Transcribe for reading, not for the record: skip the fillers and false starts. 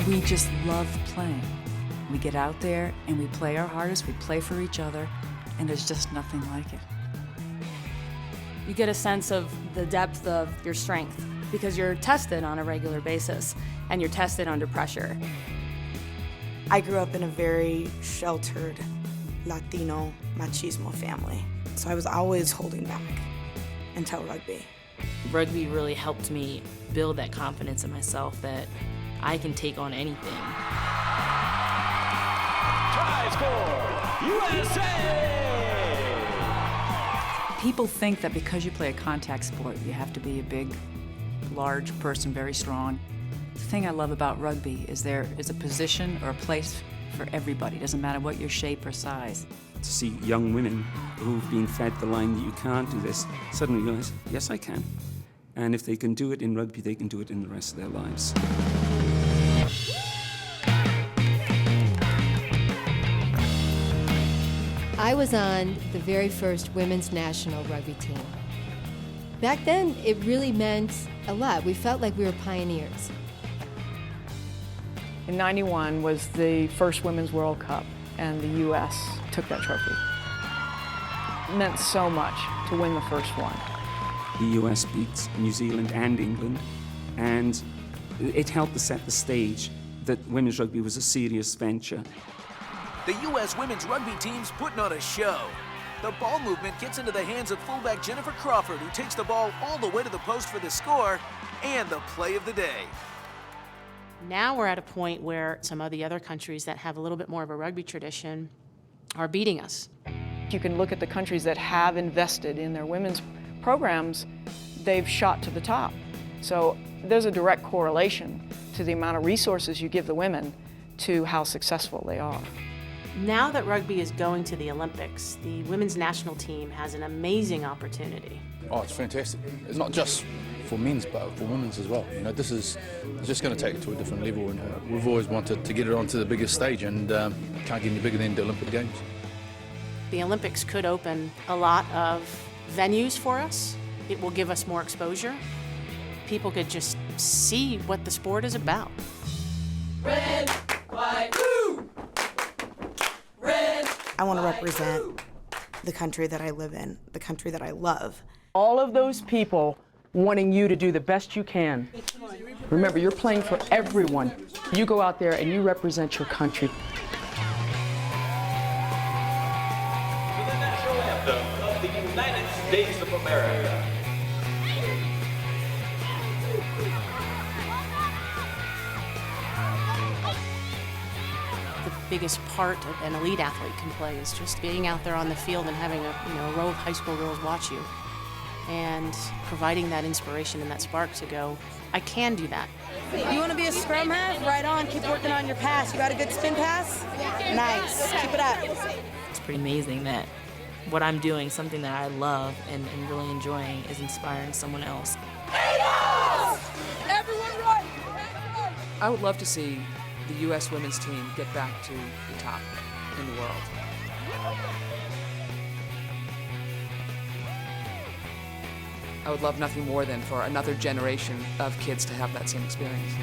We just love playing. We get out there and we play our hardest, we play for each other, and there's just nothing like it. You get a sense of the depth of your strength because you're tested on a regular basis and you're tested under pressure. I grew up in a very sheltered Latino machismo family, so I was always holding back until rugby. Rugby really helped me build that confidence in myself that I can take on anything. Try score, USA! People think that because you play a contact sport, you have to be a big, large person, very strong. The thing I love about rugby is there is a position or a place for everybody. It doesn't matter what your shape or size. To see young women who've been fed the line that you can't do this, suddenly realize, yes, I can. And if they can do it in rugby, they can do it in the rest of their lives. I was on the very first women's national rugby team. Back then, it really meant a lot. We felt like we were pioneers. In '91 was the first Women's World Cup, and the U.S. took that trophy. It meant so much to win the first one. The US beat New Zealand and England, and it helped to set the stage that women's rugby was a serious venture. The U.S. women's rugby team's putting on a show. The ball movement gets into the hands of fullback Jennifer Crawford, who takes the ball all the way to the post for the score and the play of the day. Now we're at a point where some of the other countries that have a little bit more of a rugby tradition are beating us. You can look at the countries that have invested in their women's programs, they've shot to the top. So there's a direct correlation to the amount of resources you give the women to how successful they are. Now that rugby is going to the Olympics, the women's national team has an amazing opportunity. Oh, it's fantastic. It's not just for men's, but for women's as well. You know, this is just going to take it to a different level, and we've always wanted to get it onto the biggest stage, and can't get any bigger than the Olympic Games. The Olympics could open a lot of venues for us. It will give us more exposure. People could just see what the sport is about. Red, white, blue! Red. I want to represent the country that I live in, the country that I love. All of those people wanting you to do the best you can. Remember, you're playing for everyone. You go out there and you represent your country. The national anthem of the United States of America. The biggest part of an elite athlete can play is just being out there on the field and having a row of high school girls watch you and providing that inspiration and that spark to go, I can do that. You want to be a scrum half? Right on. Keep working on your pass. You got a good spin pass? Nice. Keep it up. It's pretty amazing that what I'm doing, something that I love and really enjoying, is inspiring someone else. Everyone right! I would love to see the U.S. women's team get back to the top in the world. I would love nothing more than for another generation of kids to have that same experience.